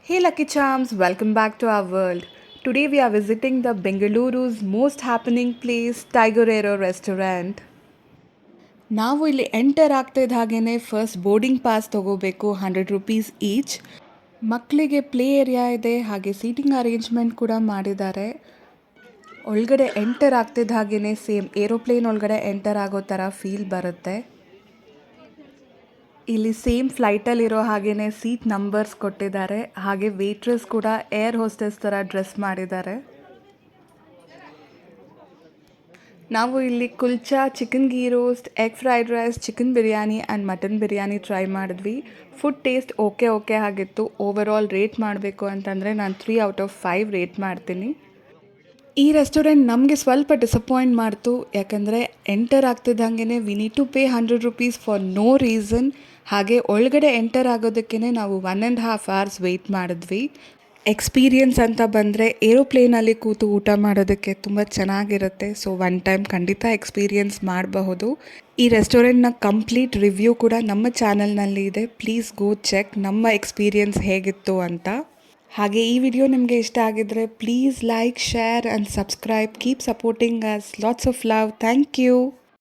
Hey Lucky Charms, welcome back to our world. Today we are visiting the Bengaluru's most happening place, Tiger Aero restaurant. ನಾವು ಇಲ್ಲಿ enter ಆಗ್ತಿದ್ದ ಹಾಗೇ first boarding pass ತೊಗೋಬೇಕು, 100 rupees each. ಮಕ್ಕಳಿಗೆ play area ಇದೆ, ಹಾಗೆ seating arrangement ಕೂಡ ಮಾಡಿದ್ದಾರೆ. ಒಳಗಡೆ ಎಂಟರ್ ಆಗ್ತಿದ್ದ ಹಾಗೇ ಸೇಮ್ ಏರೋಪ್ಲೇನ್ ಒಳಗಡೆ ಎಂಟರ್ ಆಗೋ ಥರ ಫೀಲ್ ಬರುತ್ತೆ. ಇಲ್ಲಿ ಸೇಮ್ ಫ್ಲೈಟಲ್ಲಿರೋ ಹಾಗೇ ಸೀಟ್ ನಂಬರ್ಸ್ ಕೊಟ್ಟಿದ್ದಾರೆ, ಹಾಗೆ ವೇಟ್ರೆಸ್ ಕೂಡ ಏರ್ ಹೋಸ್ಟೆಸ್ ಥರ ಡ್ರೆಸ್ ಮಾಡಿದ್ದಾರೆ. ನಾವು ಇಲ್ಲಿ kulcha, chicken ghee roast, egg fried rice, chicken biryani and mutton biryani try ಮಾಡಿದ್ವಿ. ಫುಡ್ ಟೇಸ್ಟ್ ಓಕೆ ಆಗಿತ್ತು. ಓವರ್ ಆಲ್ ರೇಟ್ ಮಾಡಬೇಕು ಅಂತಂದರೆ ನಾನು 3/5 ರೇಟ್ ಮಾಡ್ತೀನಿ. ಈ ರೆಸ್ಟೋರೆಂಟ್ ನಮಗೆ ಸ್ವಲ್ಪ ಡಿಸಪಾಯಿಂಟ್ ಮಾಡ್ತು, ಯಾಕಂದರೆ ಎಂಟರ್ ಆಗ್ತಿದ್ದಂಗೆ we need to pay 100 rupees for no reason. ಹಾಗೆ ಒಳಗಡೆ ಎಂಟರ್ ಆಗೋದಕ್ಕೇ ನಾವು 1.5 hours ವೆಯ್ಟ್ ಮಾಡಿದ್ವಿ. ಎಕ್ಸ್ಪೀರಿಯನ್ಸ್ ಅಂತ ಬಂದರೆ ಏರೋಪ್ಲೇನಲ್ಲಿ ಕೂತು ಊಟ ಮಾಡೋದಕ್ಕೆ ತುಂಬ ಚೆನ್ನಾಗಿರುತ್ತೆ. ಸೊ ಒನ್ ಟೈಮ್ ಖಂಡಿತ ಎಕ್ಸ್ಪೀರಿಯನ್ಸ್ ಮಾಡಬಹುದು. ಈ ರೆಸ್ಟೋರೆಂಟ್ನ ಕಂಪ್ಲೀಟ್ ರಿವ್ಯೂ ಕೂಡ ನಮ್ಮ ಚಾನಲ್ನಲ್ಲಿ ಇದೆ. ಪ್ಲೀಸ್ ಗೋ ಚೆಕ್ ನಮ್ಮ ಎಕ್ಸ್ಪೀರಿಯನ್ಸ್ ಹೇಗಿತ್ತು ಅಂತ. ಹಾಗೆ ಈ ವಿಡಿಯೋ ನಿಮಗೆ ಇಷ್ಟ ಆಗಿದ್ದರೆ please like, share and subscribe. Keep supporting us. Lots of love. Thank you.